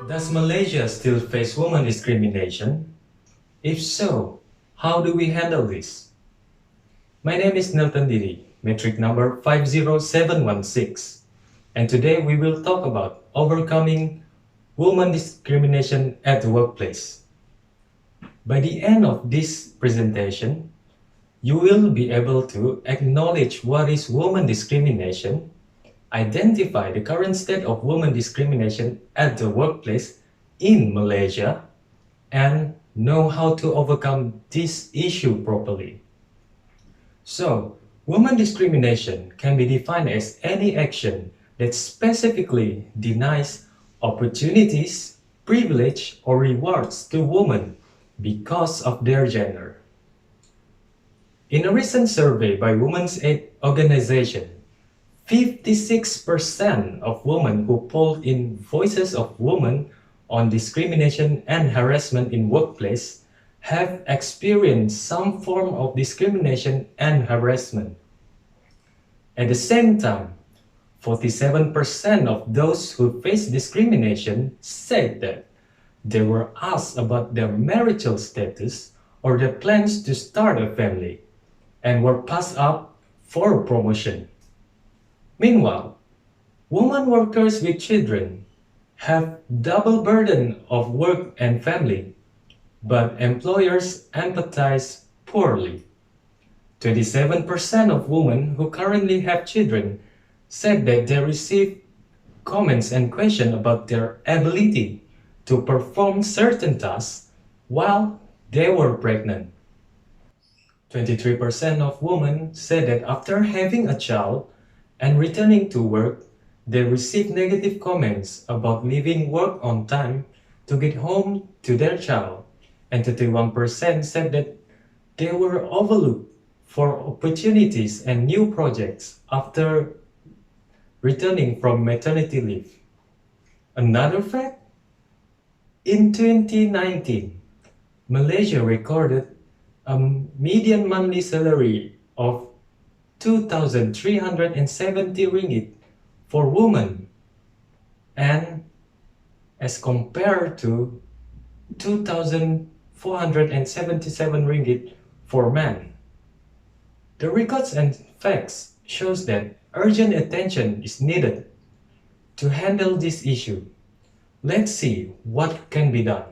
Does Malaysia still face women discrimination? If so, how do we handle this? My name is Nelton Didi, metric number 50716, and today we will talk about overcoming women discrimination at the workplace. By the end of this presentation, you will be able to acknowledge what is women discrimination, identify the current state of women discrimination at the workplace in Malaysia, and know how to overcome this issue properly. So, women discrimination can be defined as any action that specifically denies opportunities, privilege, or rewards to women because of their gender. In a recent survey by Women's Aid Organization, 56% of women who polled in Voices of Women on discrimination and harassment in workplace have experienced some form of discrimination and harassment. At the same time, 47% of those who faced discrimination said that they were asked about their marital status or their plans to start a family and were passed up for promotion. Meanwhile, women workers with children have double burden of work and family, but employers empathize poorly. 27% of women who currently have children said that they receive comments and questions about their ability to perform certain tasks while they were pregnant. 23% of women said that after having a child and returning to work, they received negative comments about leaving work on time to get home to their child, and 31% said that they were overlooked for opportunities and new projects after returning from maternity leave. Another fact, in 2019, Malaysia recorded a median monthly salary of 2,370 ringgit for women, and as compared to 2,477 ringgit for men. The records and facts shows that urgent attention is needed to handle this issue. Let's see what can be done.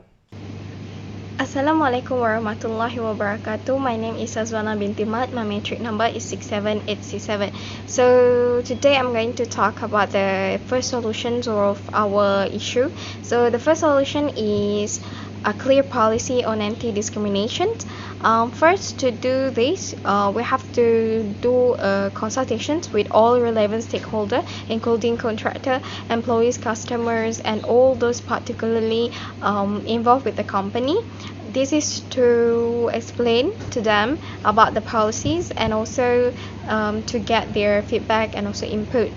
Assalamualaikum warahmatullahi wabarakatuh. My name is Azwana binti Mat. My metric number is 67867. So today I'm going to talk about the first solutions of our issue. So the first solution is a clear policy on anti-discrimination. First, to do this, we have to do consultations with all relevant stakeholders, including contractor, employees, customers, and all those particularly involved with the company. This is to explain to them about the policies and also to get their feedback and also input.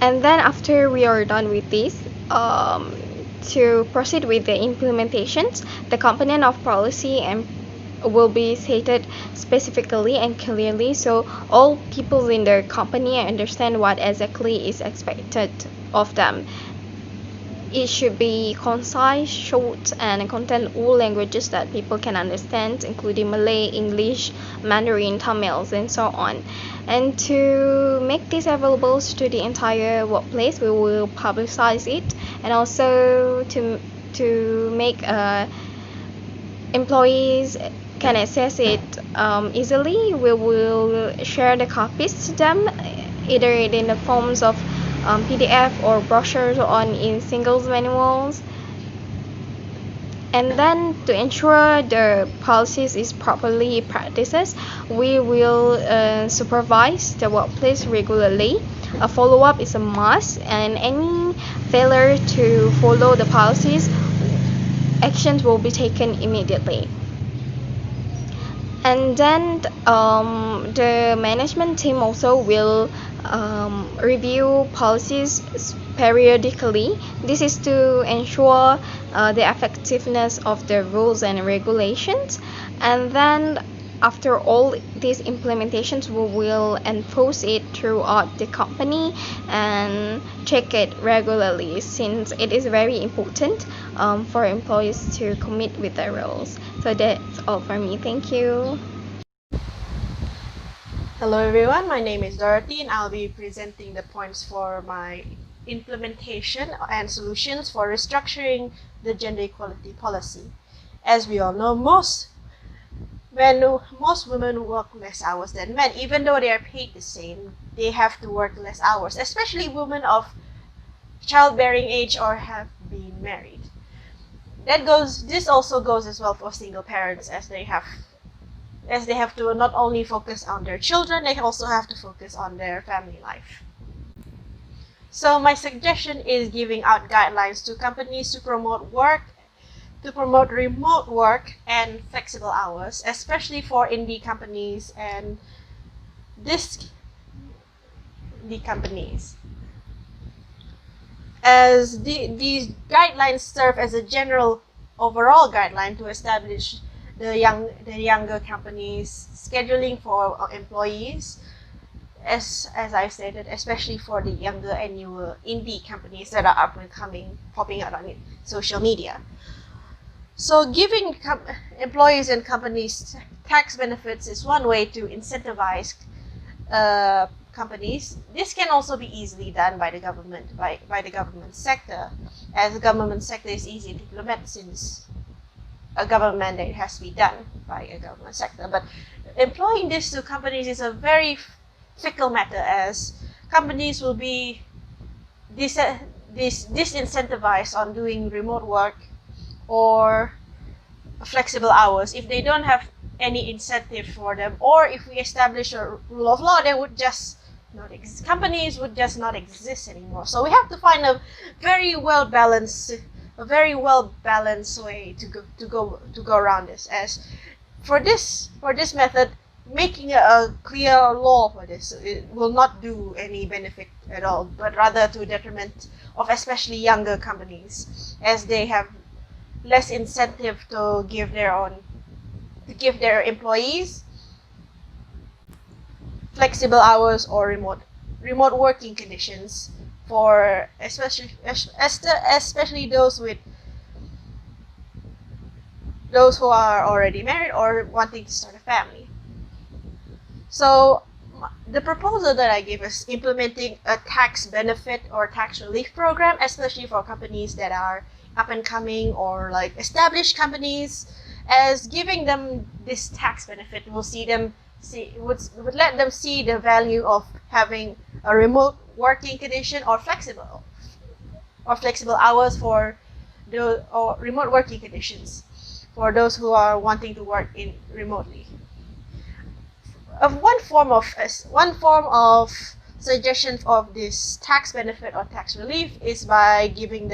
And then after we are done with this, to proceed with the implementations, the component of policy and will be stated specifically and clearly, so all people in the company understand what exactly is expected of them. It should be concise, short, and contain all languages that people can understand, including Malay, English, Mandarin, Tamils, and so on. And to make this available to the entire workplace, we will publicize it, and also to make employees can access it easily. We will share the copies to them, either in the forms of PDF or brochures on in singles manuals. And then to ensure the policies is properly practiced, we will supervise the workplace regularly. A follow-up is a must, and any failure to follow the policies, actions will be taken immediately. And then the management team also will review policies periodically. This is to ensure the effectiveness of the rules and regulations. And then after all these implementations, we will enforce it throughout the company and check it regularly, since it is very important for employees to commit with their roles. So that's all for me. Thank you. Hello everyone, my name is Dorothy and I'll be presenting the points for my implementation and solutions for restructuring the gender equality policy. As we all know, most women work less hours than men. Even though they are paid the same, they have to work less hours, especially women of childbearing age or have been married. This also goes as well for single parents, as they have to not only focus on their children, they also have to focus on their family life. So my suggestion is giving out guidelines to companies to promote remote work and flexible hours, especially for indie companies and the companies. As these guidelines serve as a general overall guideline to establish the younger companies scheduling for employees, as I stated, especially for the younger and newer indie companies that are up and coming, popping out on social media. So giving employees and companies tax benefits is one way to incentivize companies. This can also be easily done by the government, by the government sector, as the government sector is easy to implement since a government mandate has to be done by a government sector. But employing this to companies is a very fickle matter, as companies will be disincentivized on doing remote work or flexible hours if they don't have any incentive for them, or if we establish a rule of law, they would just companies would just not exist anymore. So we have to find a very well balanced way to go around this. As for this method, making a clear law for this, it will not do any benefit at all, but rather to detriment of especially younger companies, as they have less incentive to give their employees flexible hours or remote working conditions, for especially those who are already married or wanting to start a family. So the proposal that I give is implementing a tax benefit or tax relief program, especially for companies that are up and coming or like established companies, as giving them this tax benefit would let them see the value of having a remote working condition or flexible hours or remote working conditions for those who are wanting to work remotely. One form of suggestion of this tax benefit or tax relief is by giving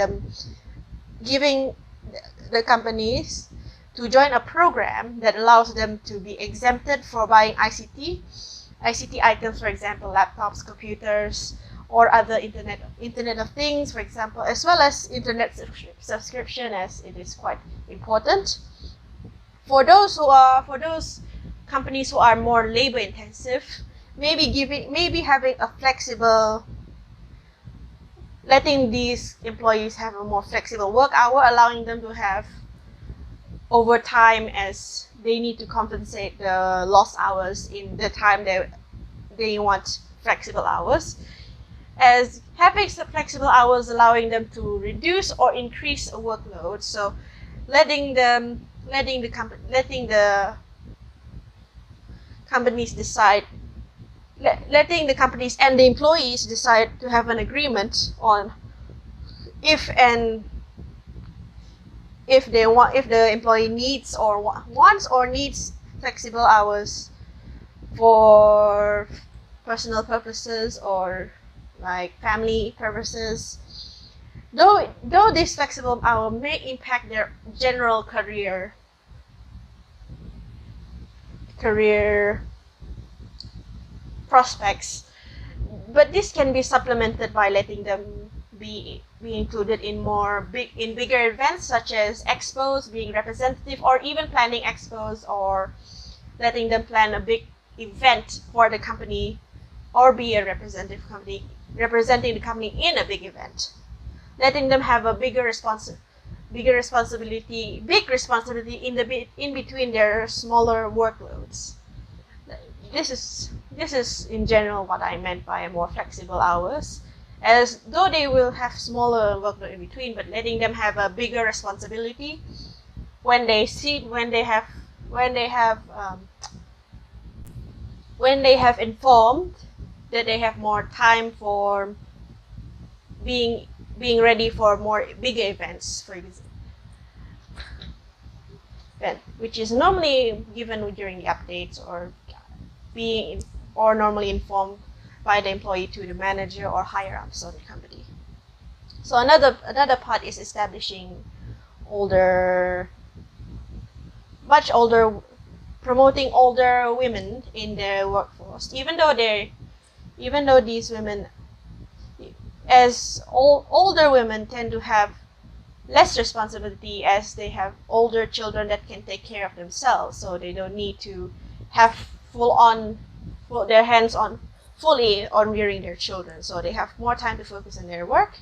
the companies to join a program that allows them to be exempted for buying ICT items, for example, laptops, computers, or other Internet of Things, for example, as well as Internet subscription, as it is quite important. For those companies who are more labor intensive, maybe having a flexible, letting these employees have a more flexible work hour, allowing them to have overtime, as they need to compensate the lost hours in the time they want flexible hours. As having some flexible hours, allowing them to reduce or increase a workload. So letting the companies and the employees decide to have an agreement on if the employee needs or wants or needs flexible hours for personal purposes or like family purposes. Though this flexible hour may impact their general career prospects, but this can be supplemented by letting them be included in bigger events such as expos, being representative, or even planning expos or letting them plan a big event for the company or be a representative company representing the company in a big event, letting them have a big responsibility in between their smaller workloads. This is in general what I meant by more flexible hours, as though they will have smaller workload in between, but letting them have a bigger responsibility when they have informed that they have more time for being ready for more bigger events, for example, which is normally given during the updates or normally informed by the employee to the manager or higher ups of the company. So another part is establishing promoting older women in their workforce, even though these women, as older women, tend to have less responsibility as they have older children that can take care of themselves, so they don't need to have their hands on fully on rearing their children, so they have more time to focus on their work,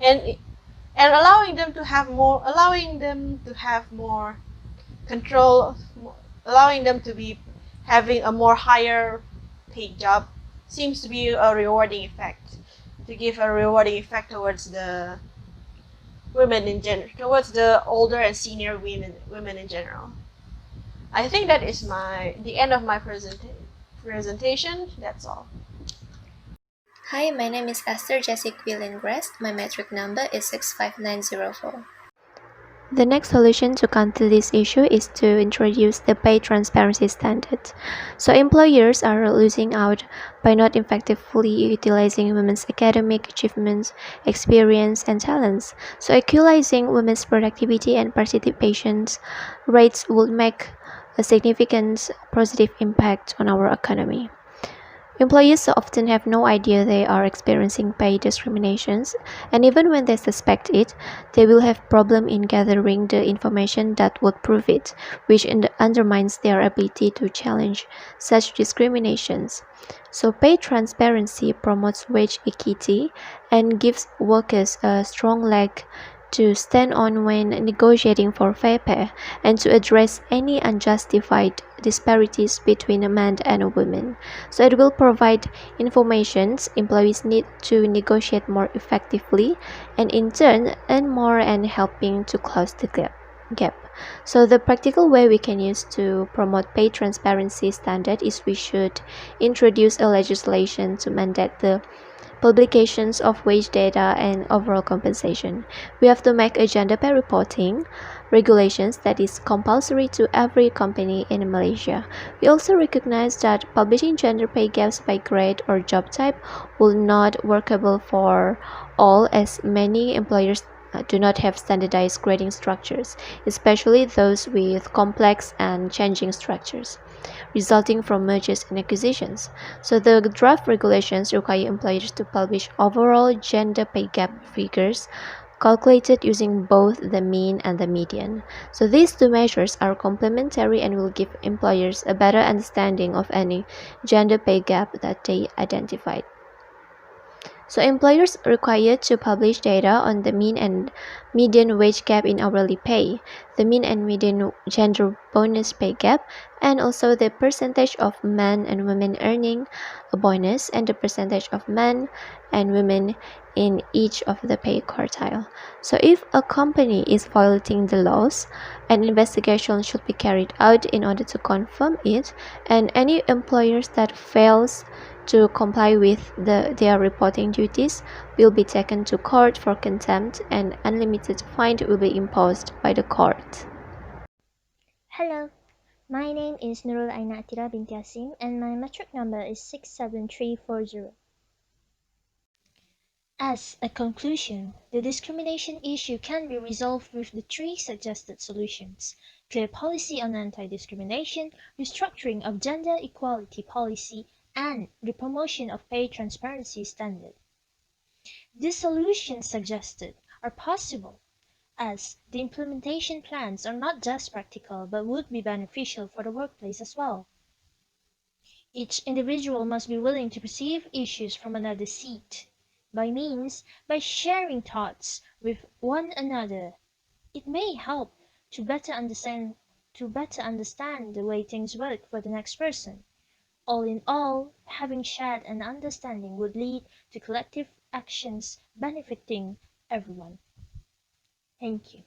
and allowing them to have more control, allowing them to be having a more higher paid job seems to be a rewarding effect, to give a rewarding effect towards the women in general, towards the older and senior women in general. I think that is the end of my presentation. That's all. Hi, my name is Esther Jessie Quillen-Grest. My metric number is 65904. The next solution to counter this issue is to introduce the pay transparency standard. So employers are losing out by not effectively utilizing women's academic achievements, experience, and talents. So equalizing women's productivity and participation rates would make a significant positive impact on our economy. Employees often have no idea they are experiencing pay discriminations, and even when they suspect it, they will have problem in gathering the information that would prove it, which undermines their ability to challenge such discriminations. So pay transparency promotes wage equity and gives workers a strong leg to stand on when negotiating for fair pay and to address any unjustified disparities between men and women. So it will provide information employees need to negotiate more effectively and in turn earn more and helping to close the gap. So the practical way we can use to promote pay transparency standard is we should introduce a legislation to mandate the publications of wage data and overall compensation. We have to make a gender pay reporting regulations that is compulsory to every company in Malaysia. We also recognize that publishing gender pay gaps by grade or job type will not workable for all, as many employers do not have standardized grading structures, especially those with complex and changing structures resulting from mergers and acquisitions. So the draft regulations require employers to publish overall gender pay gap figures calculated using both the mean and the median. So these two measures are complementary and will give employers a better understanding of any gender pay gap that they identified. So employers are required to publish data on the mean and median wage gap in hourly pay, the mean and median gender bonus pay gap, and also the percentage of men and women earning a bonus and the percentage of men and women in each of the pay quartile. So if a company is violating the laws, an investigation should be carried out in order to confirm it, and any employers that fails to comply with their reporting duties will be taken to court for contempt, and unlimited fine will be imposed by the court. Hello, my name is Nurul Aina Atira binti Asim and my metric number is 67340. As a conclusion, the discrimination issue can be resolved with the three suggested solutions: clear policy on anti-discrimination, restructuring of gender equality policy, and the promotion of pay transparency standard. These solutions suggested are possible as the implementation plans are not just practical but would be beneficial for the workplace as well. Each individual must be willing to perceive issues from another seat. By sharing thoughts with one another, it may help to better understand the way things work for the next person. All in all, having shared an understanding would lead to collective actions benefiting everyone. Thank you.